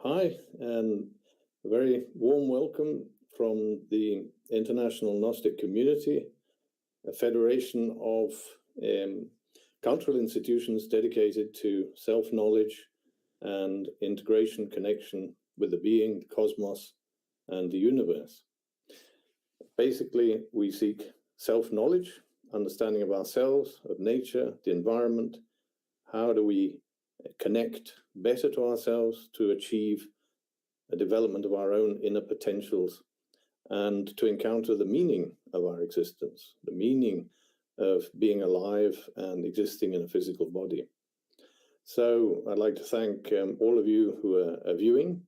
Hi, and a very warm welcome from the International Gnostic Community, a federation of cultural institutions dedicated to self-knowledge and integration, connection with the being, the cosmos, and the universe. Basically, we seek self-knowledge, understanding of ourselves, of nature, the environment. How do we connect better to ourselves to achieve a development of our own inner potentials and to encounter the meaning of our existence, the meaning of being alive and existing in a physical body. So I'd like to thank all of you who are viewing,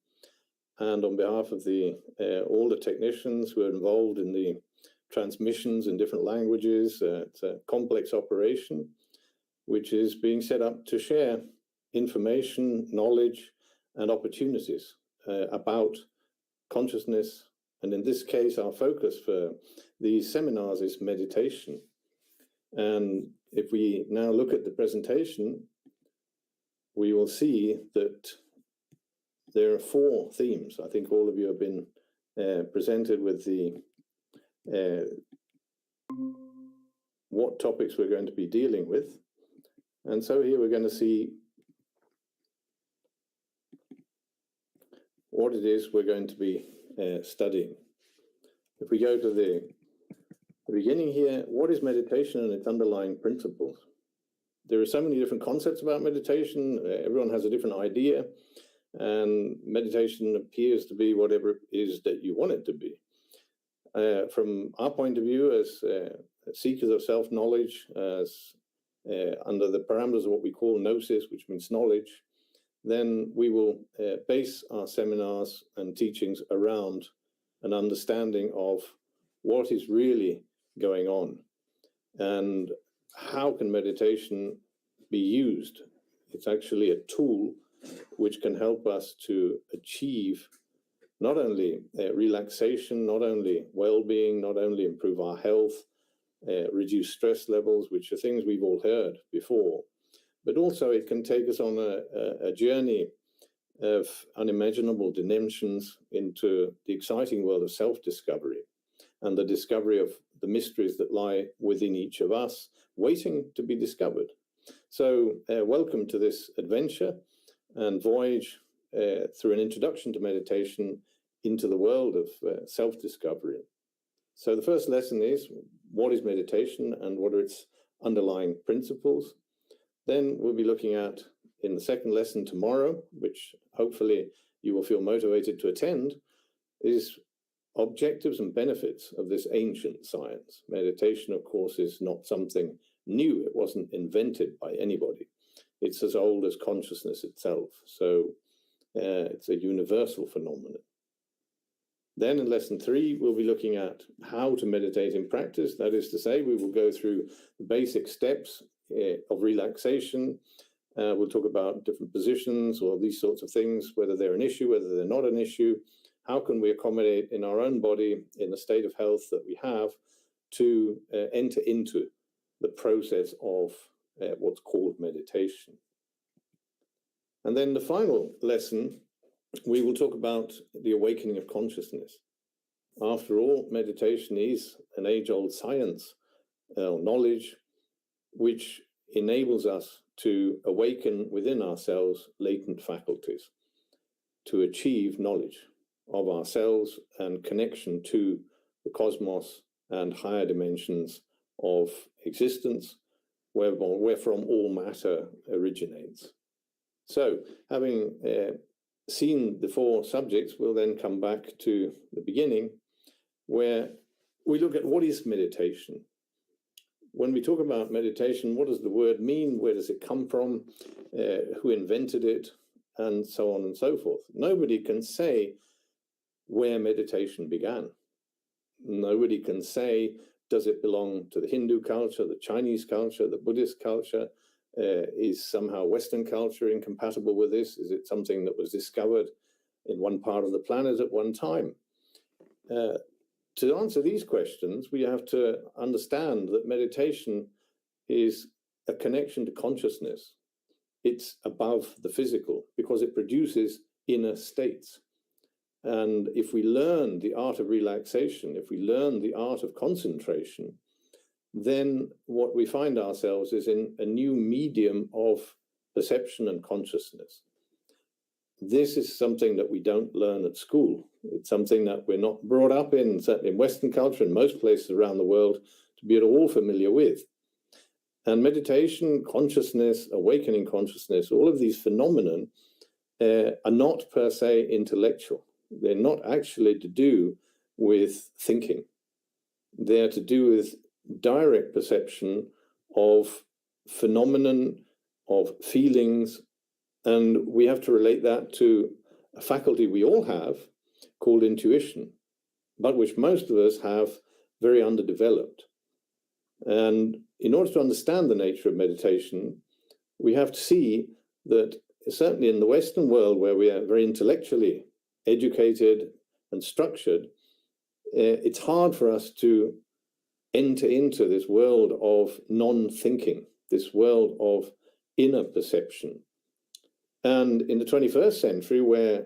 and on behalf of all the technicians who are involved in the transmissions in different languages. It's a complex operation which is being set up to share information, knowledge, and opportunities about consciousness. And in this case, our focus for these seminars is meditation. And if we now look at the presentation, we will see that there are 4 themes. I think all of you have been presented with what topics we're going to be dealing with. And so here we're going to see what it is we're going to be studying. If we go to the beginning here, what is meditation and its underlying principles? There are so many different concepts about meditation. Everyone has a different idea, and meditation appears to be whatever it is that you want it to be. From our point of view as seekers of self-knowledge, as under the parameters of what we call Gnosis, which means knowledge, then we will base our seminars and teachings around an understanding of what is really going on and how can meditation be used. It's actually a tool which can help us to achieve not only relaxation, not only well-being, not only improve our health, reduce stress levels, which are things we've all heard before, but also it can take us on a journey of unimaginable dimensions into the exciting world of self-discovery and the discovery of the mysteries that lie within each of us, waiting to be discovered. So welcome to this adventure and voyage through an introduction to meditation into the world of self-discovery. So the first lesson is, what is meditation and what are its underlying principles? Then we'll be looking at, in the second lesson tomorrow, which hopefully you will feel motivated to attend, is objectives and benefits of this ancient science. Meditation, of course, is not something new. It wasn't invented by anybody. It's as old as consciousness itself. So it's a universal phenomenon. Then in lesson 3, we'll be looking at how to meditate in practice. That is to say, we will go through the basic steps of relaxation. We'll talk about different positions or these sorts of things, whether they're an issue, whether they're not an issue. How can we accommodate in our own body, in the state of health that we have, to enter into the process of what's called meditation. And then the final lesson, we will talk about the awakening of consciousness. After all, meditation is an age-old science, knowledge, which enables us to awaken within ourselves latent faculties, to achieve knowledge of ourselves and connection to the cosmos and higher dimensions of existence, wherefrom all matter originates. So, having seen the 4 subjects, we'll then come back to the beginning, where we look at what is meditation. When we talk about meditation, what does the word mean? Where does it come from? Who invented it? And so on and so forth. Nobody can say where meditation began. Nobody can say, does it belong to the Hindu culture, the Chinese culture, the Buddhist culture? Is somehow Western culture incompatible with this? Is it something that was discovered in one part of the planet at one time? To answer these questions, we have to understand that meditation is a connection to consciousness. It's above the physical because it produces inner states. And if we learn the art of relaxation, if we learn the art of concentration, then what we find ourselves is in a new medium of perception and consciousness. This is something that we don't learn at school. It's something that we're not brought up in, certainly in Western culture and most places around the world, to be at all familiar with. And meditation, consciousness, awakening consciousness, all of these phenomena are not per se intellectual. They're not actually to do with thinking. They're to do with direct perception of phenomenon, of feelings, and we have to relate that to a faculty we all have called intuition, but which most of us have very underdeveloped. And in order to understand the nature of meditation, we have to see that certainly in the Western world, where we are very intellectually educated and structured, it's hard for us to enter into this world of non-thinking, this world of inner perception. And in the 21st century, where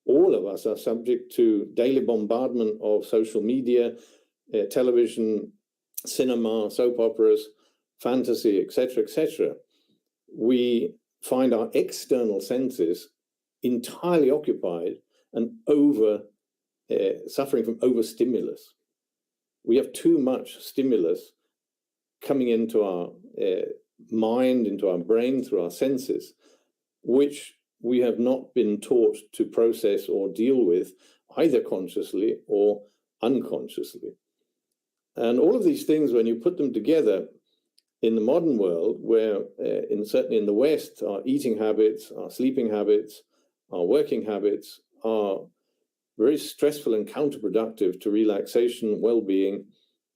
all of us are subject to daily bombardment of social media, television, cinema, soap operas, fantasy, etc., we find our external senses entirely occupied and suffering from overstimulus. We have too much stimulus coming into our mind, into our brain, through our senses, which we have not been taught to process or deal with, either consciously or unconsciously. And all of these things, when you put them together in the modern world, where certainly in the West, our eating habits, our sleeping habits, our working habits are very stressful and counterproductive to relaxation, well-being,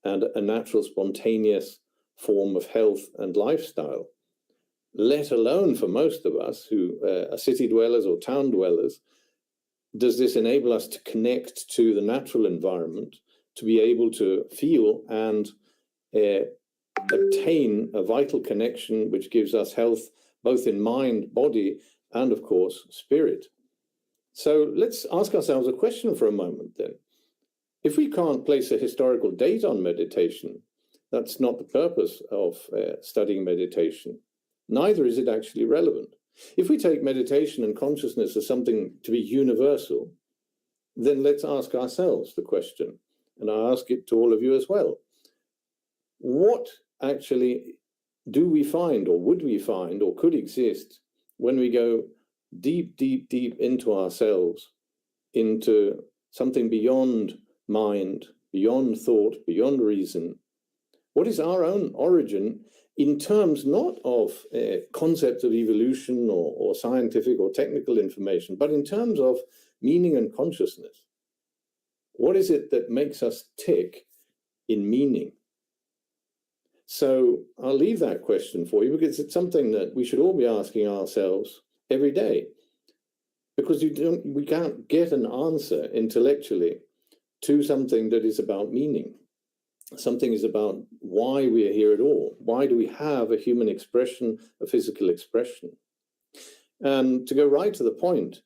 and a natural, spontaneous form of health and lifestyle, let alone for most of us who are city dwellers or town dwellers, does this enable us to connect to the natural environment, to be able to feel and obtain a vital connection which gives us health both in mind, body, and of course, spirit. So let's ask ourselves a question for a moment then. If we can't place a historical date on meditation, that's not the purpose of studying meditation. Neither is it actually relevant. If we take meditation and consciousness as something to be universal, then let's ask ourselves the question, and I ask it to all of you as well. What actually do we find, or would we find, or could exist when we go deep, deep, deep into ourselves, into something beyond mind, beyond thought, beyond reason? What is our own origin in terms not of concepts of evolution or scientific or technical information, but in terms of meaning and consciousness? What is it that makes us tick in meaning? So I'll leave that question for you, because it's something that we should all be asking ourselves every day, because we can't get an answer intellectually to something that is about meaning. Something is about why we are here at all. Why do we have a human expression, a physical expression? And to go right to the point,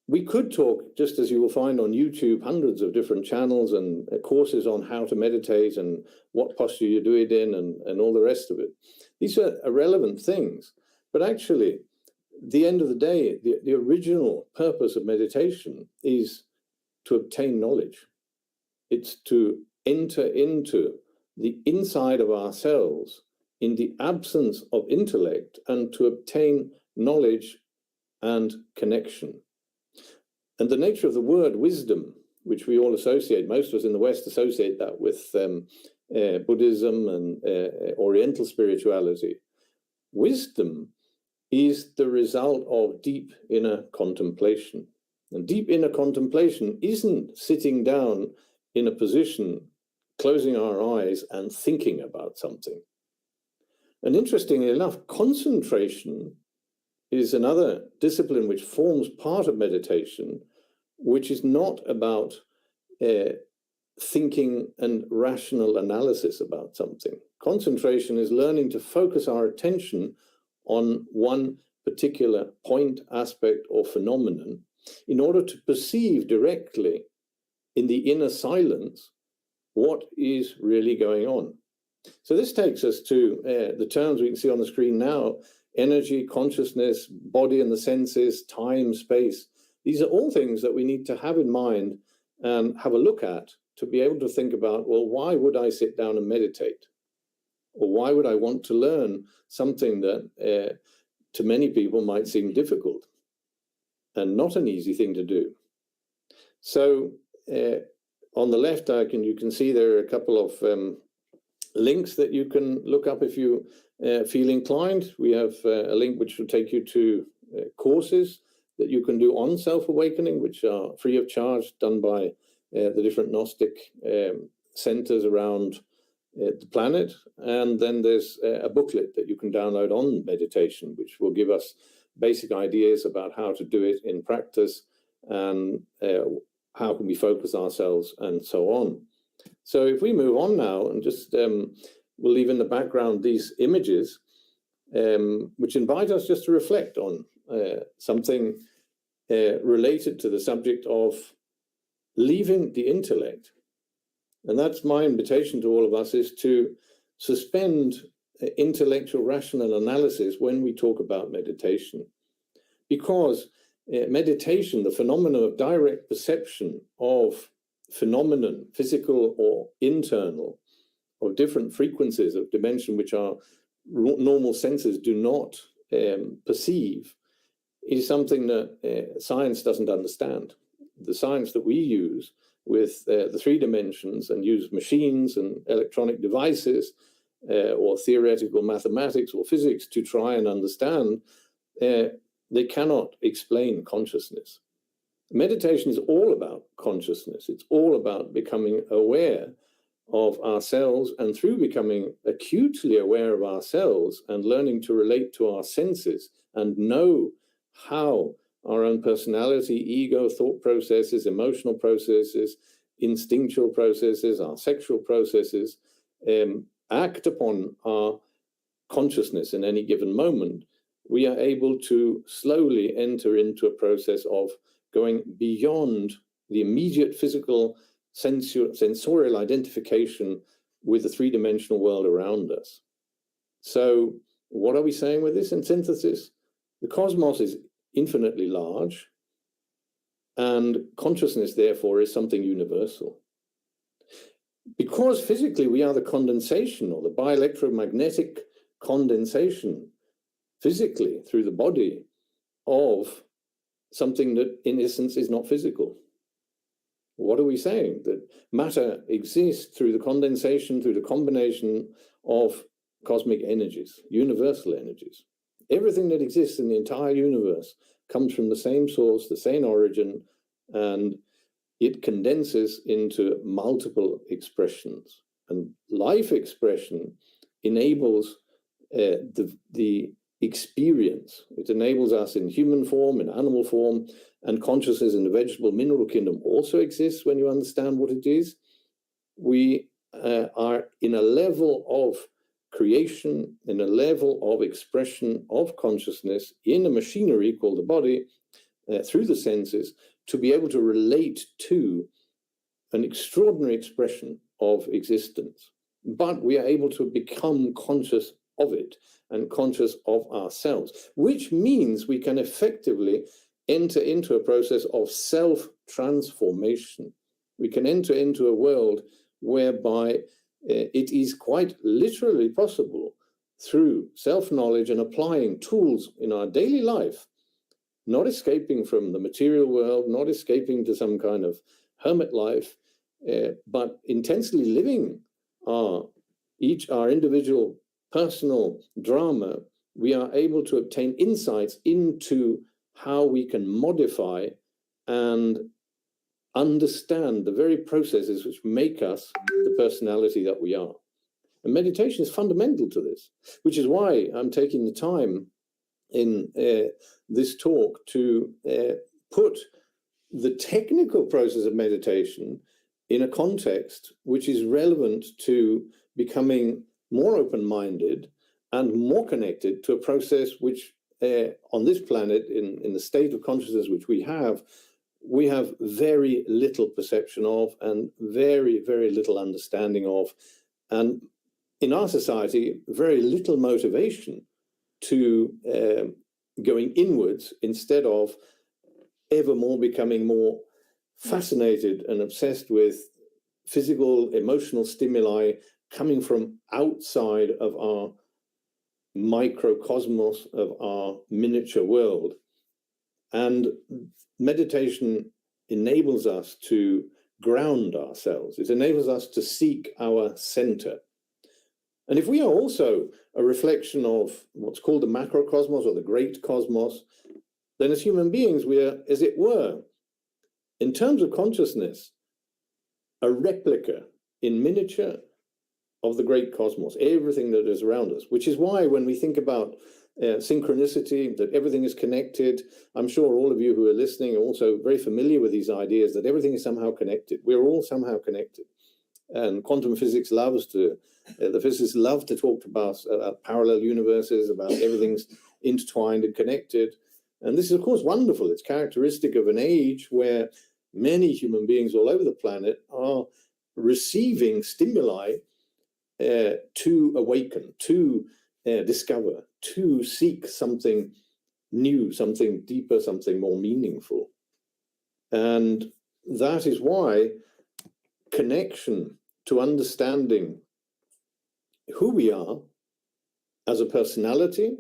we could talk, just as you will find on YouTube, hundreds of different channels and courses on how to meditate and what posture you do it in and all the rest of it. These are irrelevant things. But actually, at the end of the day, the original purpose of meditation is to obtain knowledge. It's to enter into the inside of ourselves in the absence of intellect and to obtain knowledge and connection. And the nature of the word wisdom, which we all associate, most of us in the West associate that with Buddhism and Oriental spirituality. Wisdom is the result of deep inner contemplation. And deep inner contemplation isn't sitting down in a position, closing our eyes and thinking about something. And interestingly enough, concentration is another discipline which forms part of meditation, which is not about thinking and rational analysis about something. Concentration is learning to focus our attention on one particular point, aspect, or phenomenon in order to perceive directly in the inner silence what is really going on. So this takes us to the terms we can see on the screen now: energy, consciousness, body and the senses, time, space. These are all things that we need to have in mind and have a look at to be able to think about, well, why would I sit down and meditate? Or why would I want to learn something that to many people might seem difficult and not an easy thing to do? So on the left, you can see there are a couple of links that you can look up if you feel inclined. We have a link which will take you to courses that you can do on self-awakening, which are free of charge, done by the different Gnostic centers around the planet. And then there's a booklet that you can download on meditation, which will give us basic ideas about how to do it in practice and how can we focus ourselves and so on. So if we move on now and just we'll leave in the background these images which invite us just to reflect on something related to the subject of leaving the intellect. And that's my invitation to all of us, is to suspend intellectual rational analysis when we talk about meditation. Because meditation, the phenomenon of direct perception of phenomenon, physical or internal, of different frequencies of dimension which our normal senses do not perceive, is something that science doesn't understand. The science that we use with the 3 dimensions and use machines and electronic devices or theoretical mathematics or physics to try and understand, they cannot explain consciousness. Meditation is all about consciousness. It's all about becoming aware of ourselves, and through becoming acutely aware of ourselves and learning to relate to our senses and know how our own personality, ego, thought processes, emotional processes, instinctual processes, our sexual processes act upon our consciousness in any given moment, we are able to slowly enter into a process of going beyond the immediate physical sensorial identification with the 3-dimensional world around us. So what are we saying with this in synthesis? The cosmos is infinitely large, and consciousness, therefore, is something universal. Because physically we are the condensation, or the bioelectromagnetic condensation, physically through the body, of something that in essence is not physical. What are we saying? That matter exists through the condensation, through the combination of cosmic energies, universal energies. Everything that exists in the entire universe comes from the same source, the same origin, and it condenses into multiple expressions. And life expression enables the experience. It enables us in human form, in animal form, and consciousness in the vegetable mineral kingdom also exists when you understand what it is. We are in a level of creation, in a level of expression of consciousness in a machinery called the body, through the senses, to be able to relate to an extraordinary expression of existence. But we are able to become conscious of it and conscious of ourselves, which means we can effectively enter into a process of self-transformation. We can enter into a world whereby it is quite literally possible, through self-knowledge and applying tools in our daily life, not escaping from the material world, not escaping to some kind of hermit life, but intensely living our individual personal drama. We are able to obtain insights into how we can modify and understand the very processes which make us the personality that we are. And meditation is fundamental to this, which is why I'm taking the time in this talk to put the technical process of meditation in a context which is relevant to becoming more open-minded and more connected to a process which on this planet, in the state of consciousness which we have very little perception of and very, very little understanding of. And in our society, very little motivation to going inwards instead of ever more becoming more fascinated and obsessed with physical, emotional stimuli coming from outside of our microcosmos, of our miniature world. And meditation enables us to ground ourselves. It enables us to seek our center. And if we are also a reflection of what's called the macrocosmos or the great cosmos, then as human beings, we are, as it were, in terms of consciousness, a replica in miniature of the great cosmos, everything that is around us, which is why when we think about synchronicity, that everything is connected, I'm sure all of you who are listening are also very familiar with these ideas that everything is somehow connected. We're all somehow connected. And quantum physics loves to, the physicists love to talk about parallel universes, about everything's intertwined and connected. And this is, of course, wonderful. It's characteristic of an age where many human beings all over the planet are receiving stimuli to awaken, to discover, to seek something new, something deeper, something more meaningful. And that is why connection to understanding who we are as a personality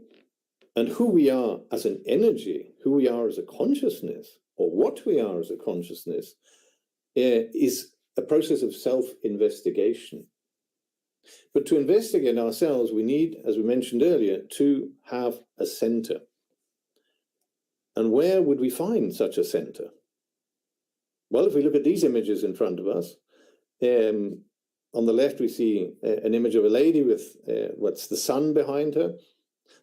and who we are as an energy, who we are as a consciousness, or what we are as a consciousness, is a process of self-investigation. But to investigate ourselves, we need, as we mentioned earlier, to have a center. And where would we find such a center? Well, if we look at these images in front of us, on the left we see an image of a lady with what's the sun behind her.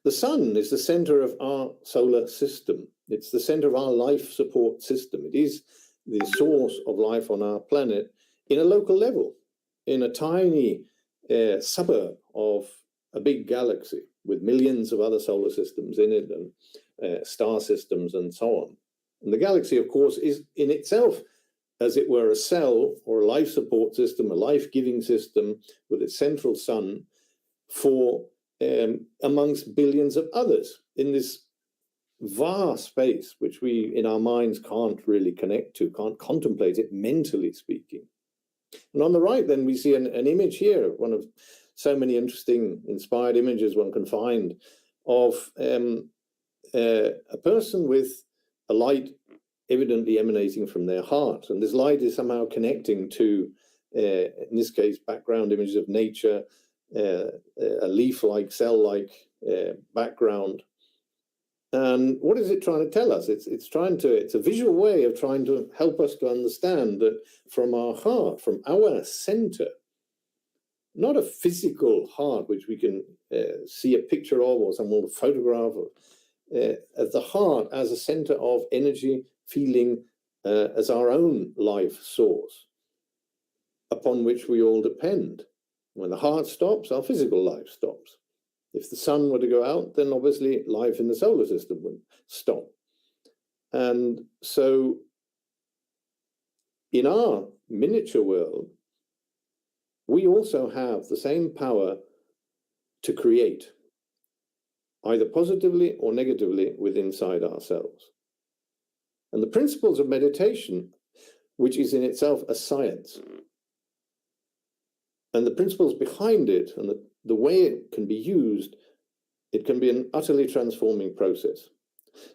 The sun is the center of our solar system. It's the center of our life support system. It is the source of life on our planet in a local level, in a tiny suburb of a big galaxy with millions of other solar systems in it and star systems and so on. And the galaxy, of course, is in itself, as it were, a cell or a life support system, a life-giving system with its central sun for amongst billions of others in this vast space, which we in our minds can't really connect to, can't contemplate it mentally speaking. And on the right, then, we see an image here, one of so many interesting, inspired images one can find of a person with a light evidently emanating from their heart. And this light is somehow connecting to, in this case, background images of nature, a leaf-like, cell-like background. And what is it trying to tell us? It's a visual way of trying to help us to understand that from our heart, from our center, not a physical heart which we can see a picture of or some old photograph of the heart as a center of energy, feeling as our own life source upon which we all depend. When the heart stops, our physical life stops. If the sun were to go out, then obviously life in the solar system would stop. And so in our miniature world, we also have the same power to create, either positively or negatively, within inside ourselves. And the principles of meditation, which is in itself a science, and the principles behind it and the way it can be used, it can be an utterly transforming process.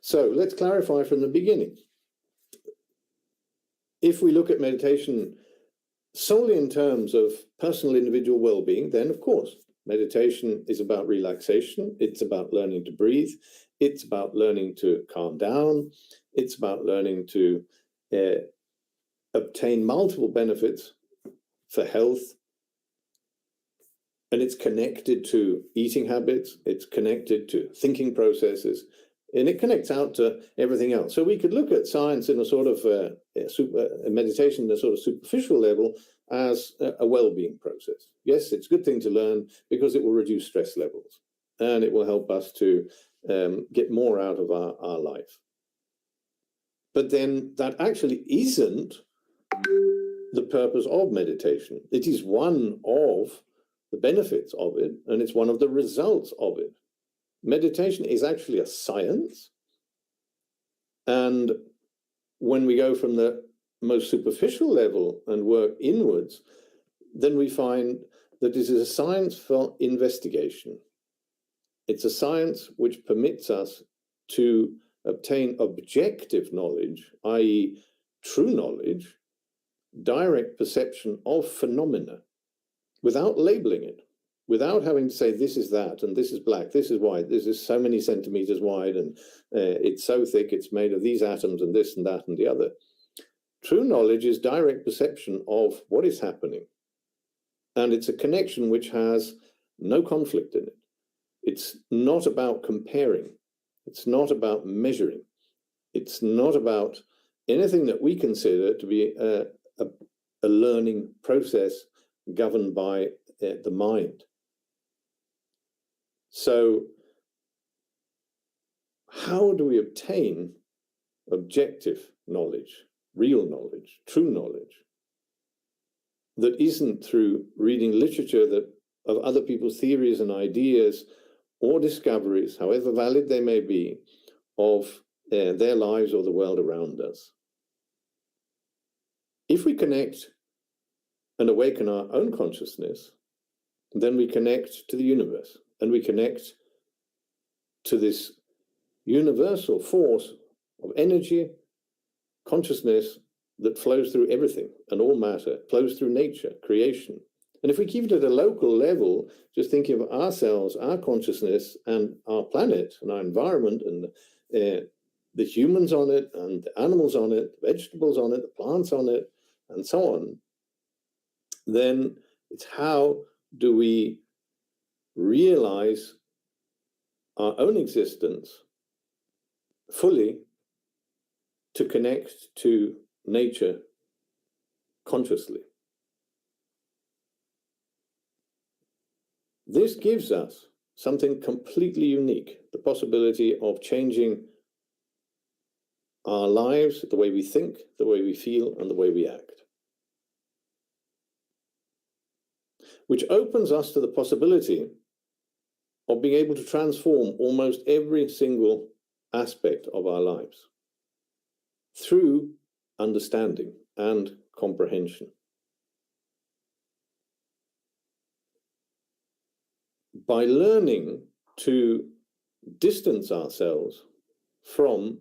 So let's clarify from the beginning. If we look at meditation solely in terms of personal individual well-being, then of course, meditation is about relaxation. It's about learning to breathe. It's about learning to calm down. It's about learning to obtain multiple benefits for health. And it's connected to eating habits, it's connected to thinking processes, and it connects out to everything else. So we could look at science in a sort of meditation, in a sort of superficial level, as a well-being process. Yes, it's a good thing to learn because it will reduce stress levels, and it will help us to get more out of our life. But then that actually isn't the purpose of meditation. It is one of the benefits of it, and it's one of the results of it. Meditation is actually a science. And when we go from the most superficial level and work inwards, then we find that this is a science for investigation. It's a science which permits us to obtain objective knowledge, i.e., true knowledge, direct perception of phenomena, without labeling it, without having to say this is that, and this is black, this is white, this is so many centimeters wide, and it's so thick, it's made of these atoms, and this and that and the other. True knowledge is direct perception of what is happening. And it's a connection which has no conflict in it. It's not about comparing. It's not about measuring. It's not about anything that we consider to be a learning process governed by the mind. So how do we obtain objective knowledge, real knowledge, true knowledge, that isn't through reading literature of other people's theories and ideas or discoveries, however valid they may be, of their lives or the world around us? If we connect and awaken our own consciousness, then we connect to the universe, and we connect to this universal force of energy, consciousness that flows through everything and all matter, flows through nature, creation. And if we keep it at a local level, just thinking of ourselves, our consciousness, and our planet and our environment, and the humans on it, and the animals on it, the vegetables on it, the plants on it, and so on, then it's how do we realize our own existence fully to connect to nature consciously. This gives us something completely unique, the possibility of changing our lives, the way we think, the way we feel, and the way we act, which opens us to the possibility of being able to transform almost every single aspect of our lives through understanding and comprehension. By learning to distance ourselves from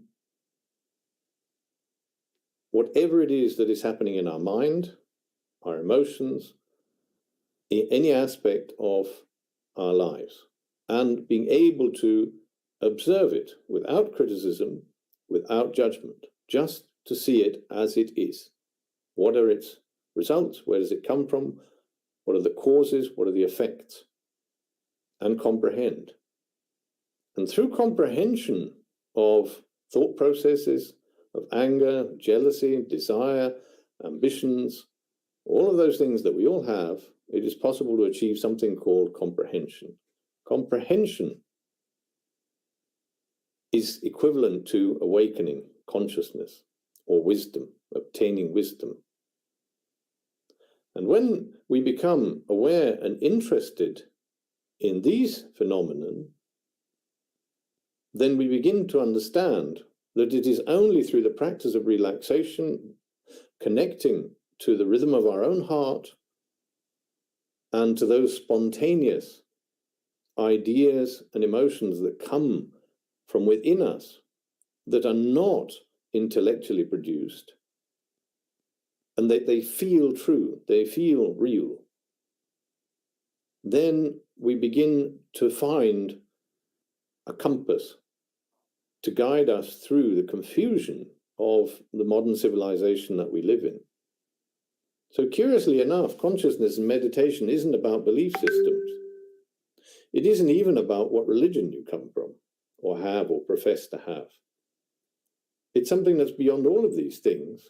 whatever it is that is happening in our mind, our emotions, in any aspect of our lives, and being able to observe it without criticism, without judgment, just to see it as it is. What are its results? Where does it come from? What are the causes? What are the effects? And comprehend. And through comprehension of thought processes, of anger, jealousy, desire, ambitions, all of those things that we all have, it is possible to achieve something called comprehension. Comprehension is equivalent to awakening consciousness or wisdom, obtaining wisdom. And when we become aware and interested in these phenomena, then we begin to understand that it is only through the practice of relaxation, connecting to the rhythm of our own heart and to those spontaneous ideas and emotions that come from within us that are not intellectually produced, and that they feel true, they feel real, then we begin to find a compass to guide us through the confusion of the modern civilization that we live in. So curiously enough, consciousness and meditation isn't about belief systems. It isn't even about what religion you come from, or have, or profess to have. It's something that's beyond all of these things.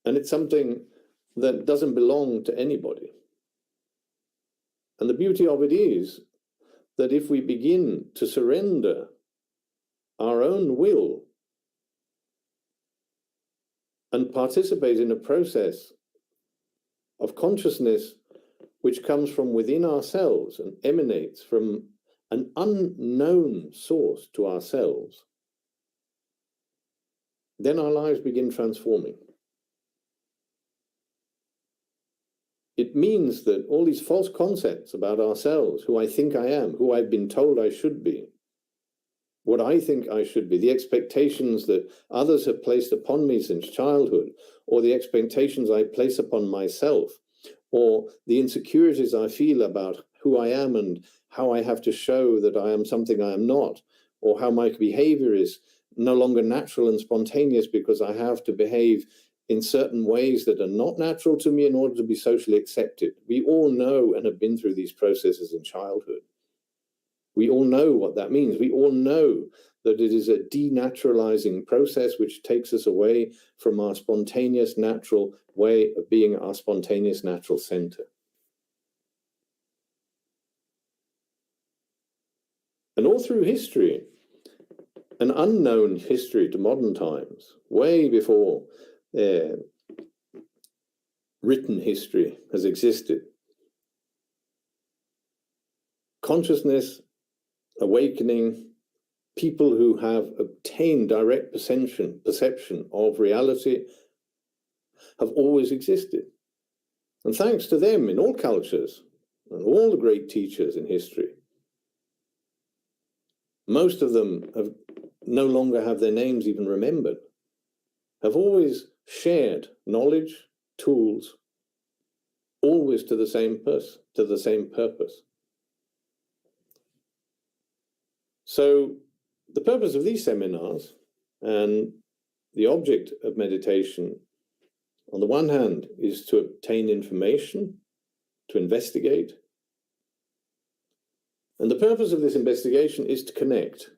And it's something that doesn't belong to anybody. And the beauty of it is that if we begin to surrender our own will and participate in a process of consciousness which comes from within ourselves and emanates from an unknown source to ourselves, then our lives begin transforming. It means that all these false concepts about ourselves, who I think I am, who I've been told I should be, what I think I should be, the expectations that others have placed upon me since childhood, or the expectations I place upon myself, or the insecurities I feel about who I am and how I have to show that I am something I am not, or how my behavior is no longer natural and spontaneous because I have to behave in certain ways that are not natural to me in order to be socially accepted. We all know and have been through these processes in childhood. We all know what that means. We all know that it is a denaturalizing process which takes us away from our spontaneous, natural way of being, our spontaneous, natural center. And all through history, an unknown history to modern times, way before written history has existed, consciousness, awakening, people who have obtained direct perception of reality have always existed. And thanks to them in all cultures and all the great teachers in history, most of them have no longer have their names even remembered, have always shared knowledge, tools, always to the same purpose. So the purpose of these seminars and the object of meditation, on the one hand, is to obtain information, to investigate. And the purpose of this investigation is to connect.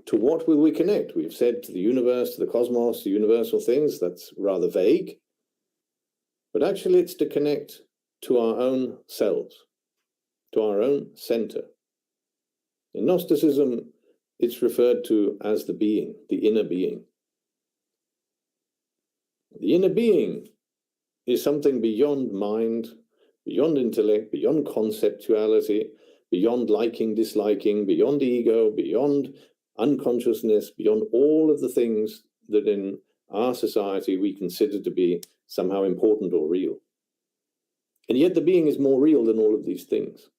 To what will we connect? We've said to the universe, to the cosmos, to universal things. That's rather vague. But actually it's to connect to our own selves, to our own center. In Gnosticism, it's referred to as the being, the inner being. The inner being is something beyond mind, beyond intellect, beyond conceptuality, beyond liking, disliking, beyond ego, beyond unconsciousness, beyond all of the things that in our society we consider to be somehow important or real. And yet the being is more real than all of these things.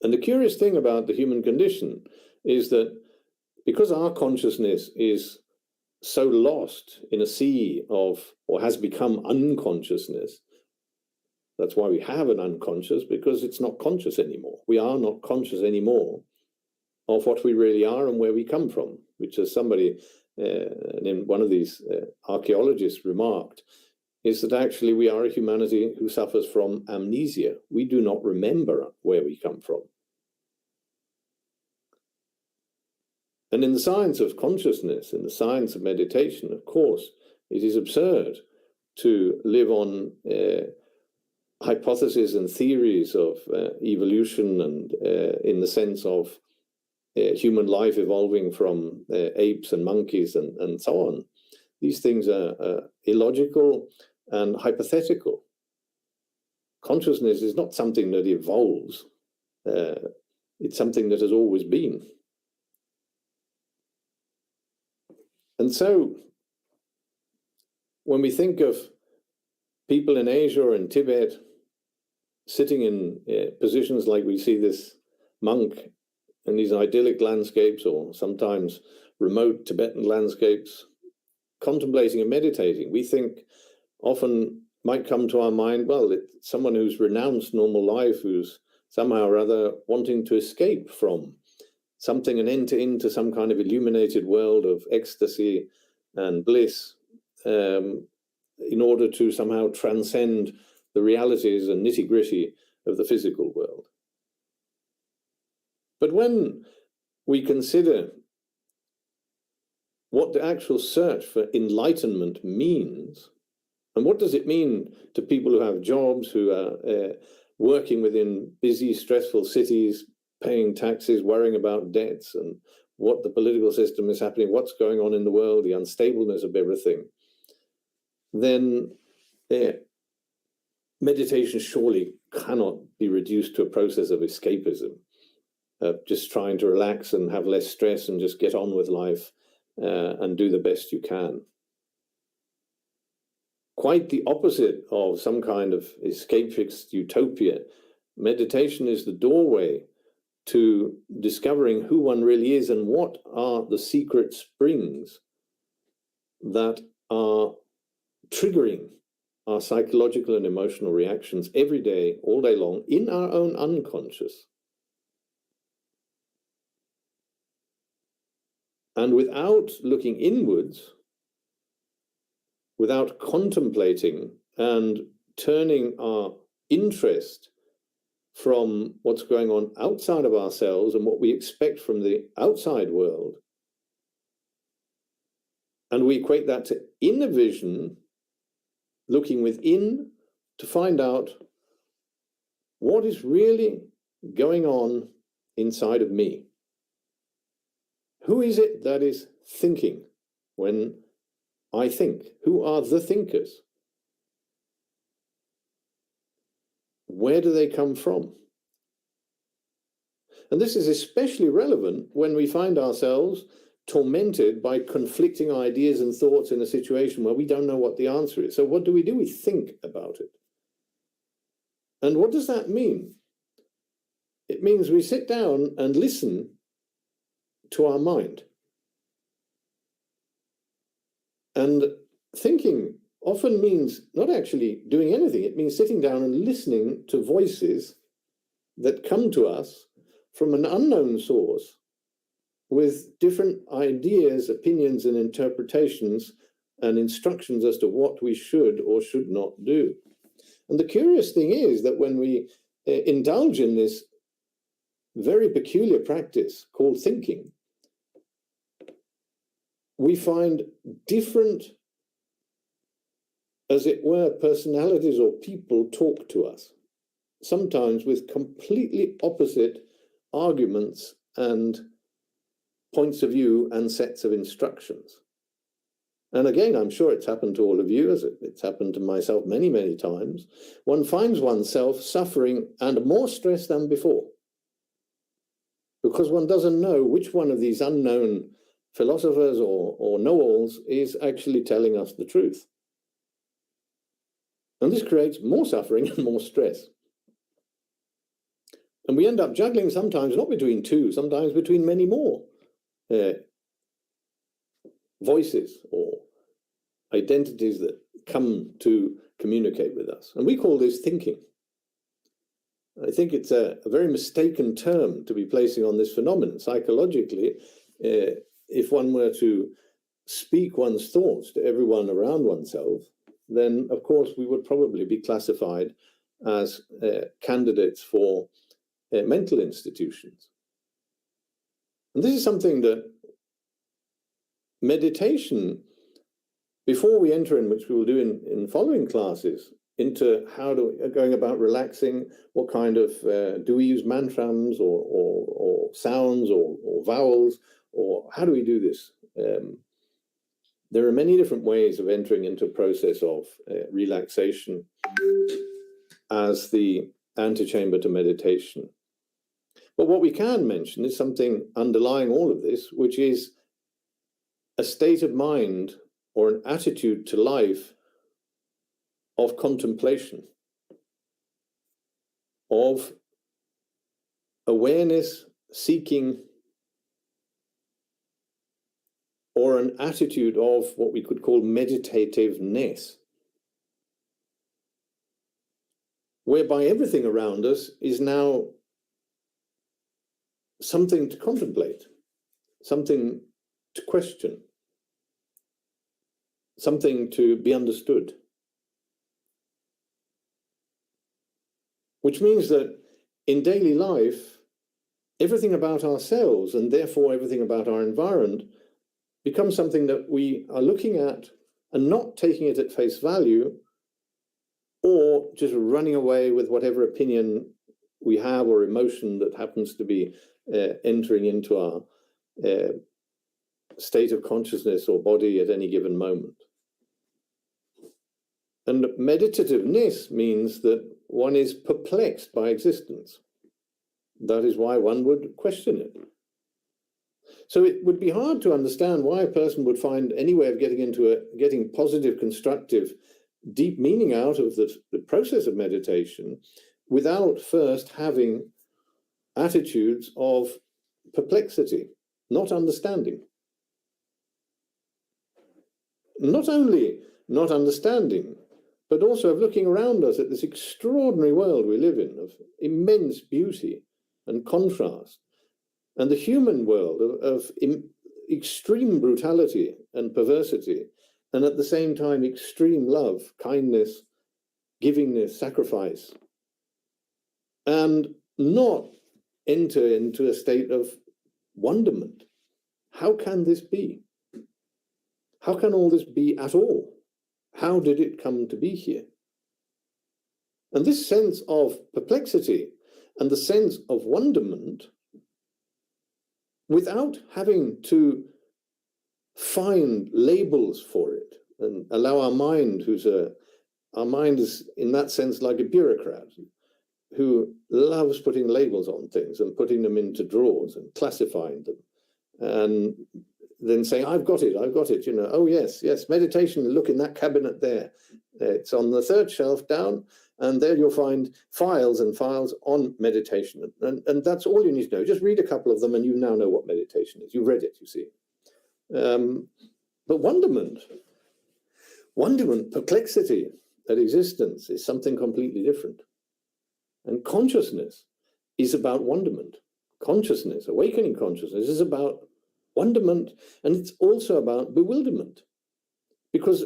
And the curious thing about the human condition is that because our consciousness is so lost in a sea of, or has become unconsciousness, that's why we have an unconscious, because it's not conscious anymore. We are not conscious anymore of what we really are and where we come from, which, as somebody in one of these archaeologists remarked, is that actually we are a humanity who suffers from amnesia. We do not remember where we come from. And in the science of consciousness, in the science of meditation, of course, it is absurd to live on hypotheses and theories of evolution and in the sense of human life evolving from apes and monkeys and so on. These things are illogical and hypothetical. Consciousness is not something that evolves. It's something that has always been. And so, when we think of people in Asia or in Tibet sitting in positions like we see this monk in these idyllic landscapes, or sometimes remote Tibetan landscapes, contemplating and meditating, we think often might come to our mind, well, it's someone who's renounced normal life, who's somehow or other wanting to escape from something and enter into some kind of illuminated world of ecstasy and bliss in order to somehow transcend the realities and nitty-gritty of the physical world. But when we consider what the actual search for enlightenment means, and what does it mean to people who have jobs, who are working within busy, stressful cities, paying taxes, worrying about debts and what the political system is happening, what's going on in the world, the unstableness of everything, then meditation surely cannot be reduced to a process of escapism, just trying to relax and have less stress and just get on with life and do the best you can. Quite the opposite of some kind of escapist utopia. Meditation is the doorway to discovering who one really is and what are the secret springs that are triggering our psychological and emotional reactions every day, all day long, in our own unconscious. And without looking inwards, without contemplating and turning our interest from what's going on outside of ourselves and what we expect from the outside world, and we equate that to inner vision, looking within to find out what is really going on inside of me. Who is it that is thinking when I think? Who are the thinkers? Where do they come from? And this is especially relevant when we find ourselves tormented by conflicting ideas and thoughts in a situation where we don't know what the answer is. So what do? We think about it. And what does that mean? It means we sit down and listen to our mind. And thinking often means not actually doing anything. It means sitting down and listening to voices that come to us from an unknown source with different ideas, opinions, and interpretations and instructions as to what we should or should not do. And the curious thing is that when we indulge in this very peculiar practice called thinking, we find different, as it were, personalities or people talk to us, sometimes with completely opposite arguments and points of view and sets of instructions. And again, I'm sure it's happened to all of you, as it's happened to myself many, many times. One finds oneself suffering and more stressed than before, because one doesn't know which one of these unknown philosophers or know-alls is actually telling us the truth. And this creates more suffering and more stress. And we end up juggling sometimes not between two, sometimes between many more voices or identities that come to communicate with us. And we call this thinking. I think it's a very mistaken term to be placing on this phenomenon. Psychologically, if one were to speak one's thoughts to everyone around oneself, then of course we would probably be classified as candidates for mental institutions. And this is something that meditation, before we enter in, which we will do in following classes, into how going about relaxing, what kind of, do we use mantras or sounds or vowels, or how do we do this? There are many different ways of entering into a process of relaxation as the antechamber to meditation. But what we can mention is something underlying all of this, which is a state of mind or an attitude to life of contemplation, of awareness seeking, or an attitude of what we could call meditativeness, whereby everything around us is now something to contemplate, something to question, something to be understood. Which means that in daily life, everything about ourselves, and therefore everything about our environment, becomes something that we are looking at and not taking it at face value, or just running away with whatever opinion we have or emotion that happens to be entering into our state of consciousness or body at any given moment. And meditativeness means that one is perplexed by existence. That is why one would question it. So it would be hard to understand why a person would find any way of getting positive, constructive, deep meaning out of the process of meditation without first having attitudes of perplexity, not understanding. Not only not understanding, but also of looking around us at this extraordinary world we live in, of immense beauty and contrast, and the human world of extreme brutality and perversity, and at the same time extreme love, kindness, givingness, sacrifice, and not enter into a state of wonderment. How can this be? How can all this be at all? How did it come to be here? And this sense of perplexity and the sense of wonderment, without having to find labels for it and allow our mind, our mind is in that sense like a bureaucrat who loves putting labels on things and putting them into drawers and classifying them and then saying, I've got it, you know, oh yes, meditation, look in that cabinet there. It's on the third shelf down, and there you'll find files and files on meditation. And that's all you need to know. Just read a couple of them and you now know what meditation is. You've read it, you see. But wonderment, perplexity at existence is something completely different. And consciousness is about wonderment. Consciousness, awakening consciousness, is about wonderment, and it's also about bewilderment. Because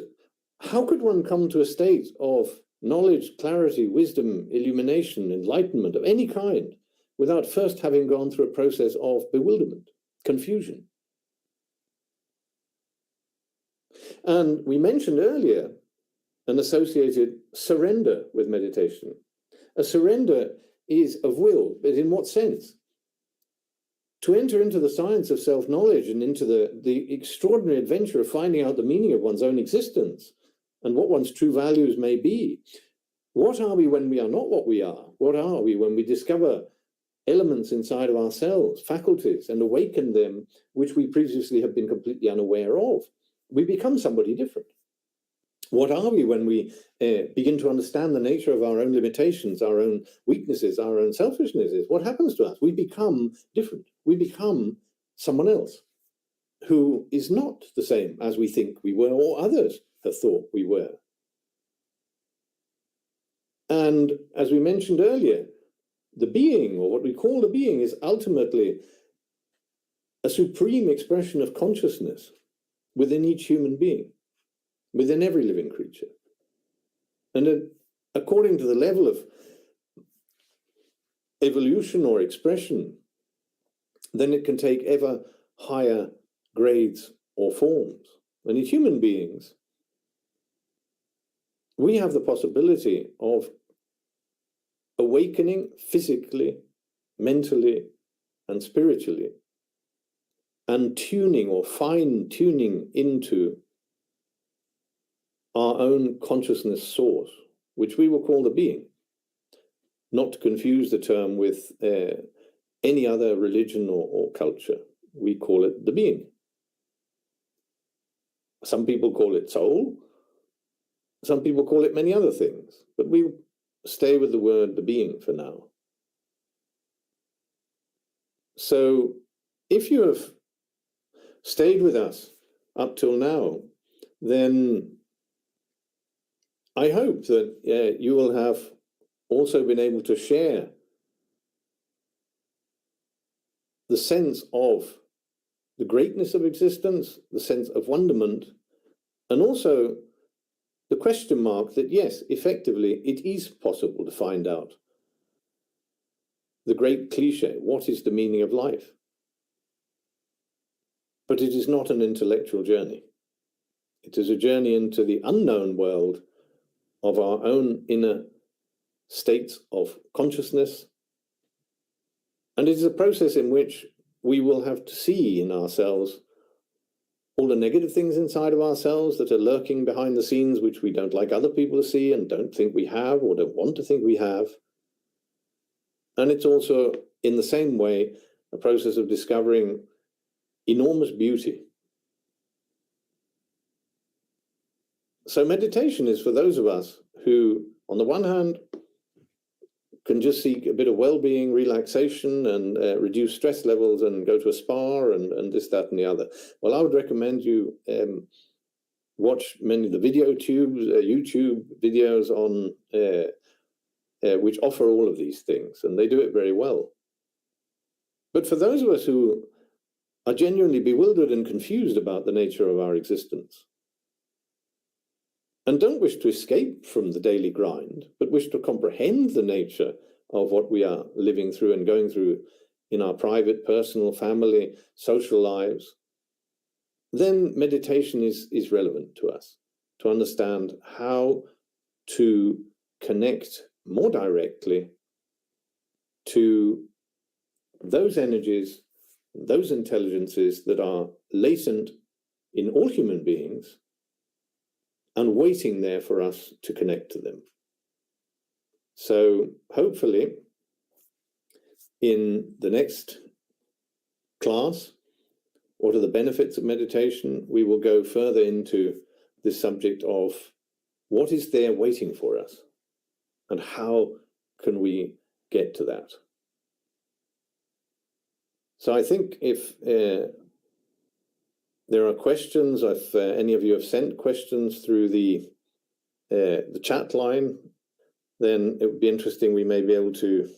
how could one come to a state of knowledge, clarity, wisdom, illumination, enlightenment of any kind without first having gone through a process of bewilderment, confusion? And we mentioned earlier an associated surrender with meditation. A surrender is of will, but in what sense? To enter into the science of self-knowledge and into the extraordinary adventure of finding out the meaning of one's own existence and what one's true values may be. What are we when we are not what we are? What are we when we discover elements inside of ourselves, faculties, and awaken them, which we previously have been completely unaware of? We become somebody different. What are we when we begin to understand the nature of our own limitations, our own weaknesses, our own selfishnesses? What happens to us? We become different. We become someone else who is not the same as we think we were or others have thought we were. And as we mentioned earlier, the being, or what we call the being, is ultimately a supreme expression of consciousness within each human being, within every living creature. And according to the level of evolution or expression, then it can take ever higher grades or forms. And in human beings, we have the possibility of awakening physically, mentally, and spiritually, and tuning or fine-tuning into our own consciousness source, which we will call the being, not to confuse the term with any other religion or culture. We call it the being. Some people call it soul. Some people call it many other things, but we stay with the word the being for now. So if you have stayed with us up till now, then I hope that you will have also been able to share the sense of the greatness of existence, the sense of wonderment, and also the question mark that, yes, effectively, it is possible to find out the great cliche, what is the meaning of life? But it is not an intellectual journey. It is a journey into the unknown world of our own inner states of consciousness. And it is a process in which we will have to see in ourselves all the negative things inside of ourselves that are lurking behind the scenes, which we don't like other people to see and don't think we have or don't want to think we have. And it's also, in the same way, a process of discovering enormous beauty. So meditation is for those of us who, on the one hand, can just seek a bit of well-being, relaxation, and reduce stress levels and go to a spa and this, that, and the other. Well, I would recommend you watch many of the YouTube videos on which offer all of these things, and they do it very well. But for those of us who are genuinely bewildered and confused about the nature of our existence, and don't wish to escape from the daily grind, but wish to comprehend the nature of what we are living through and going through in our private, personal, family, social lives, then meditation is relevant to us, to understand how to connect more directly to those energies, those intelligences that are latent in all human beings, and waiting there for us to connect to them. So hopefully in the next class, what are the benefits of meditation, we will go further into this subject of what is there waiting for us and how can we get to that. So I think if there are questions, if any of you have sent questions through the chat line, then it would be interesting. We may be able to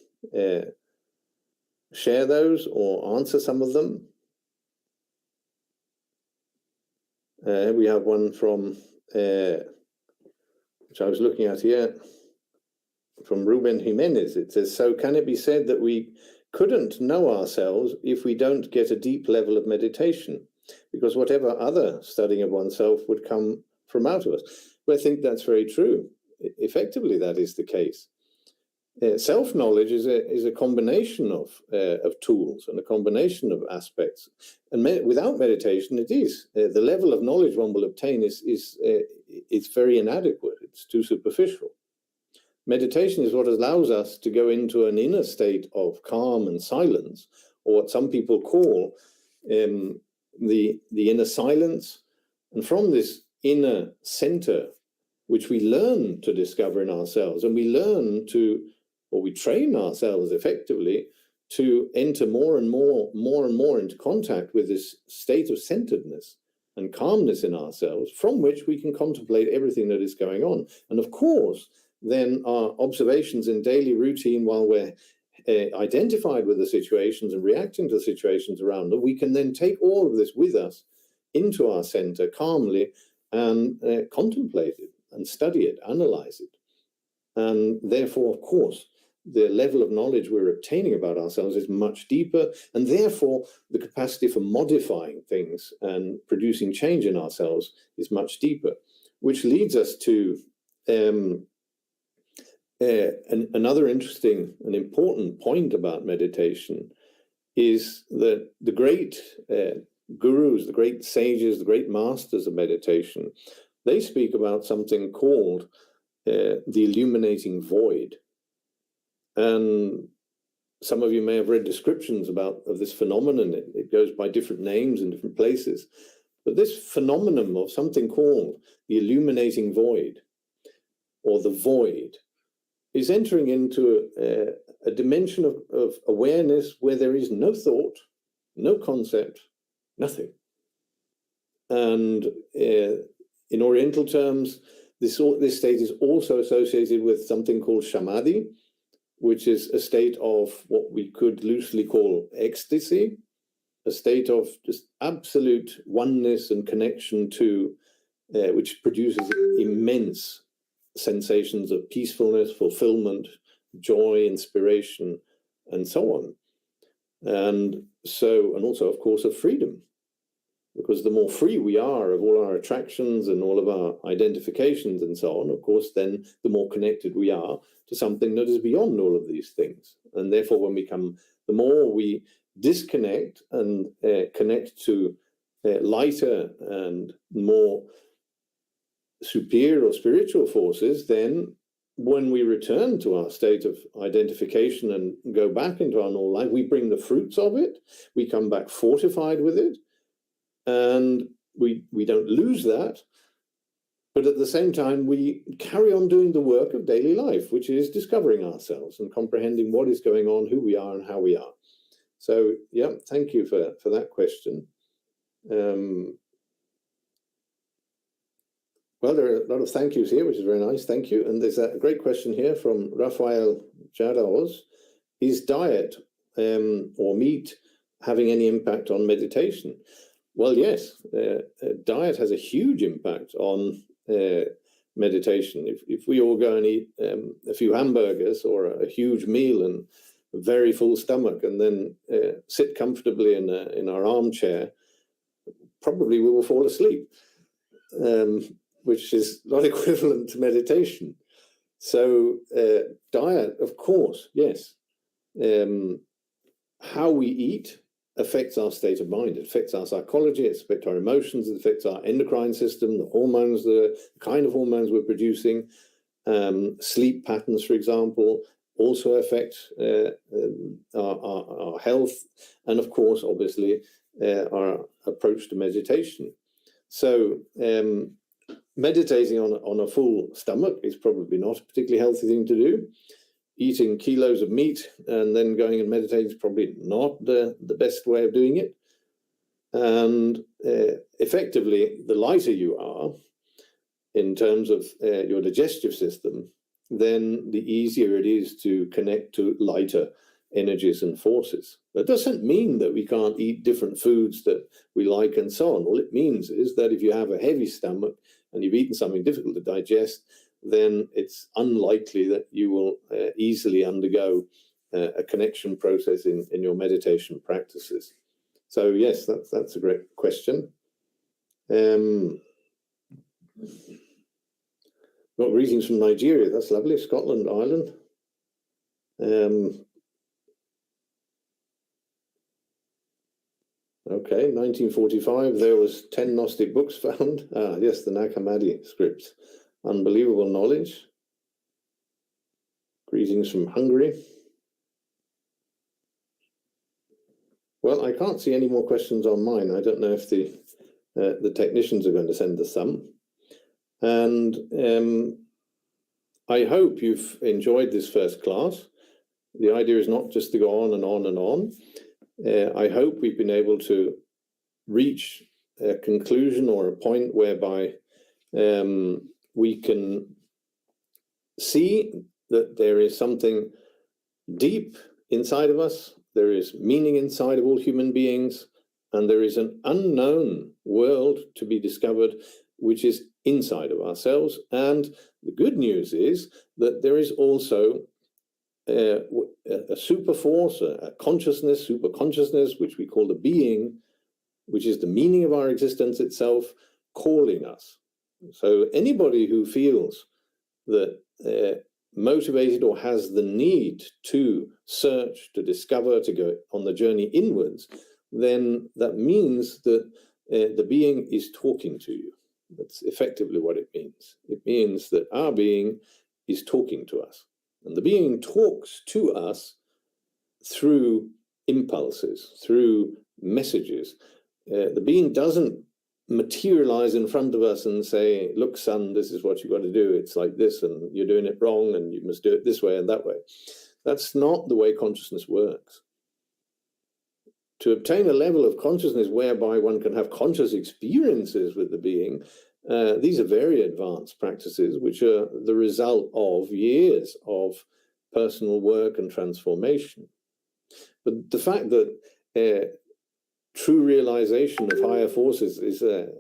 share those or answer some of them. We have one from, which I was looking at here, from Ruben Jimenez. It says, so can it be said that we couldn't know ourselves if we don't get a deep level of meditation? Because whatever other studying of oneself would come from out of us. Well, I think that's very true. Effectively, that is the case. Self-knowledge is a combination of tools and a combination of aspects. And without meditation, it is. The level of knowledge one will obtain is very inadequate. It's too superficial. Meditation is what allows us to go into an inner state of calm and silence, or what some people call the inner silence. And from this inner center, which we learn to discover in ourselves, and we learn to, or we train ourselves effectively to enter more and more into contact with this state of centeredness and calmness in ourselves, from which we can contemplate everything that is going on. And of course, then our observations in daily routine, while we're identified with the situations and reacting to the situations around them, we can then take all of this with us into our center calmly and contemplate it and study it, analyze it. And therefore, of course, the level of knowledge we're obtaining about ourselves is much deeper, and therefore the capacity for modifying things and producing change in ourselves is much deeper, which leads us to another interesting and important point about meditation is that the great gurus, the great sages, the great masters of meditation, they speak about something called the illuminating void. And some of you may have read descriptions of this phenomenon. It goes by different names in different places. But this phenomenon of something called the illuminating void, or the void, is entering into a dimension of awareness where there is no thought, no concept, nothing. And in Oriental terms, this state is also associated with something called samadhi, which is a state of what we could loosely call ecstasy, a state of just absolute oneness and connection to, which produces immense sensations of peacefulness, fulfillment, joy, inspiration, and so on. And also, of course, of freedom. because the more free we are of all our attractions and all of our identifications and so on, of course, then the more connected we are to something that is beyond all of these things. And therefore, the more we disconnect and connect to lighter and more superior or spiritual forces, then when we return to our state of identification and go back into our normal life, we bring the fruits of it, we come back fortified with it, and we don't lose that. But at the same time, we carry on doing the work of daily life, which is discovering ourselves and comprehending what is going on, who we are, and how we are. So, yeah, thank you for that question. Well, there are a lot of thank yous here, which is very nice. Thank you. And there's a great question here from Rafael Jadaos. Is diet or meat having any impact on meditation? Well, yes. Diet has a huge impact on meditation. If we all go and eat a few hamburgers or a huge meal and a very full stomach, and then sit comfortably in our armchair, probably we will fall asleep. Which is not equivalent to meditation. So diet, of course, yes. How we eat affects our state of mind. It affects our psychology, it affects our emotions, it affects our endocrine system, the hormones, the kind of hormones we're producing. Sleep patterns, for example, also affect our health. And of course, obviously, our approach to meditation. So meditating on a full stomach is probably not a particularly healthy thing to do. Eating kilos of meat and then going and meditating is probably not the best way of doing it. And effectively, the lighter you are in terms of your digestive system, then the easier it is to connect to lighter energies and forces. That doesn't mean that we can't eat different foods that we like and so on. All it means is that if you have a heavy stomach and you've eaten something difficult to digest, then it's unlikely that you will easily undergo a connection process in your meditation practices. So yes, that's a great question. Got greetings from Nigeria. That's lovely. Scotland, Ireland. Okay, 1945, there was 10 Gnostic books found. Yes, the Nag Hammadi scripts. Unbelievable knowledge. Greetings from Hungary. Well, I can't see any more questions on mine. I don't know if the technicians are going to send us some. And I hope you've enjoyed this first class. The idea is not just to go on and on and on. I hope we've been able to reach a conclusion or a point whereby we can see that there is something deep inside of us, there is meaning inside of all human beings, and there is an unknown world to be discovered, which is inside of ourselves. And the good news is that there is also a super force, a consciousness, super consciousness, which we call the being, which is the meaning of our existence itself, calling us. So anybody who feels that motivated or has the need to search, to discover, to go on the journey inwards, then that means that the being is talking to you. That's effectively what it means. It means that our being is talking to us. And the being talks to us through impulses, through messages. The being doesn't materialize in front of us and say, look, son, this is what you've got to do. It's like this, and you're doing it wrong, and you must do it this way and that way. That's not the way consciousness works. To obtain a level of consciousness whereby one can have conscious experiences with the being, these are very advanced practices, which are the result of years of personal work and transformation. But the fact that true realization of higher forces is a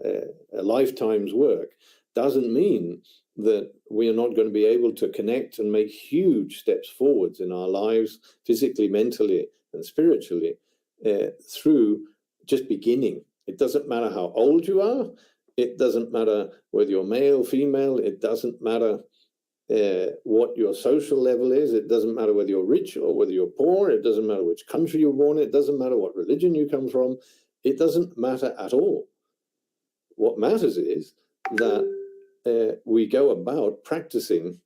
lifetime's work doesn't mean that we are not going to be able to connect and make huge steps forwards in our lives, physically, mentally, and spiritually, through just beginning It doesn't matter how old you are. It doesn't matter whether you're male, female. It doesn't matter what your social level is. It doesn't matter whether you're rich or whether you're poor. It doesn't matter which country you're born in. It doesn't matter what religion you come from. It doesn't matter at all. What matters is that we go about practicing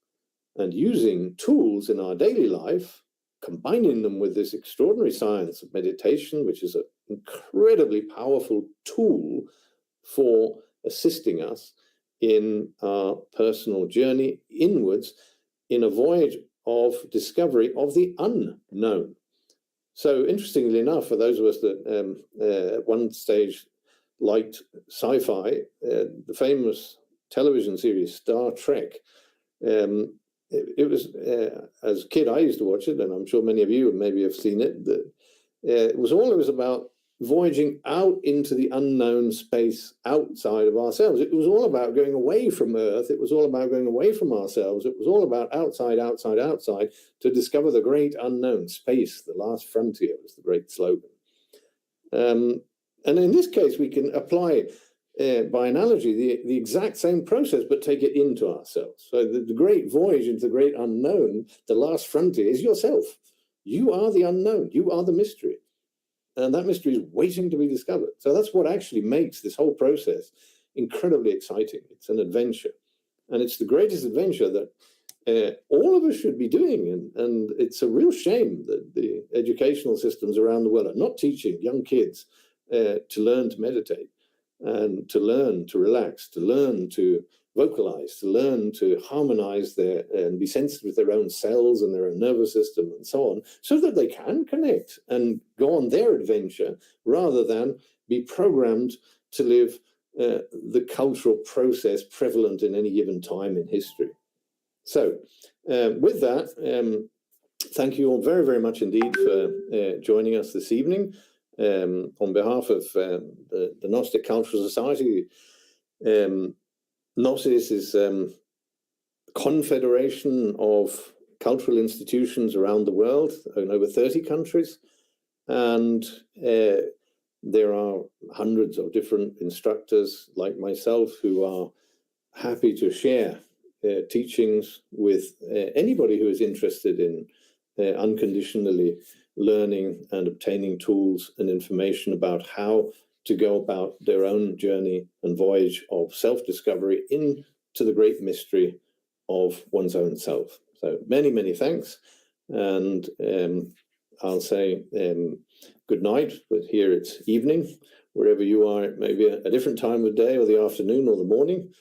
and using tools in our daily life, combining them with this extraordinary science of meditation, which is an incredibly powerful tool for assisting us in our personal journey inwards in a voyage of discovery of the unknown. So interestingly enough, for those of us that at one stage liked sci-fi, the famous television series Star Trek, it was, as a kid, I used to watch it, and I'm sure many of you maybe have seen it. It was about voyaging out into the unknown space outside of ourselves. It was all about going away from Earth. It was all about going away from ourselves. It was all about outside to discover the great unknown. Space, the last frontier, was the great slogan. And in this case, we can apply, by analogy, the exact same process, but take it into ourselves. So the great voyage into the great unknown, the last frontier, is yourself. You are the unknown. You are the mystery. And that mystery is waiting to be discovered. So that's what actually makes this whole process incredibly exciting. It's an adventure. And it's the greatest adventure that all of us should be doing. And it's a real shame that the educational systems around the world are not teaching young kids to learn to meditate and to learn to relax, to learn to vocalize, to learn to harmonize and be sensitive with their own cells and their own nervous system and so on, so that they can connect and go on their adventure rather than be programmed to live the cultural process prevalent in any given time in history. So with that, thank you all very, very much indeed for joining us this evening. On behalf of the Gnostic Cultural Society, Gnosis is a confederation of cultural institutions around the world in over 30 countries, and there are hundreds of different instructors like myself who are happy to share teachings with anybody who is interested in unconditionally learning and obtaining tools and information about how to go about their own journey and voyage of self-discovery into the great mystery of one's own self. So many, many thanks. And I'll say good night, but here it's evening. Wherever you are, it may be a different time of day or the afternoon or the morning.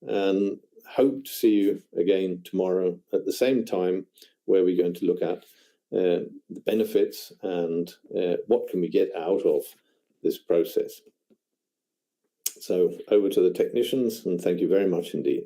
And hope to see you again tomorrow at the same time, where we're going to look at the benefits and what can we get out of this process. So over to the technicians, and thank you very much indeed.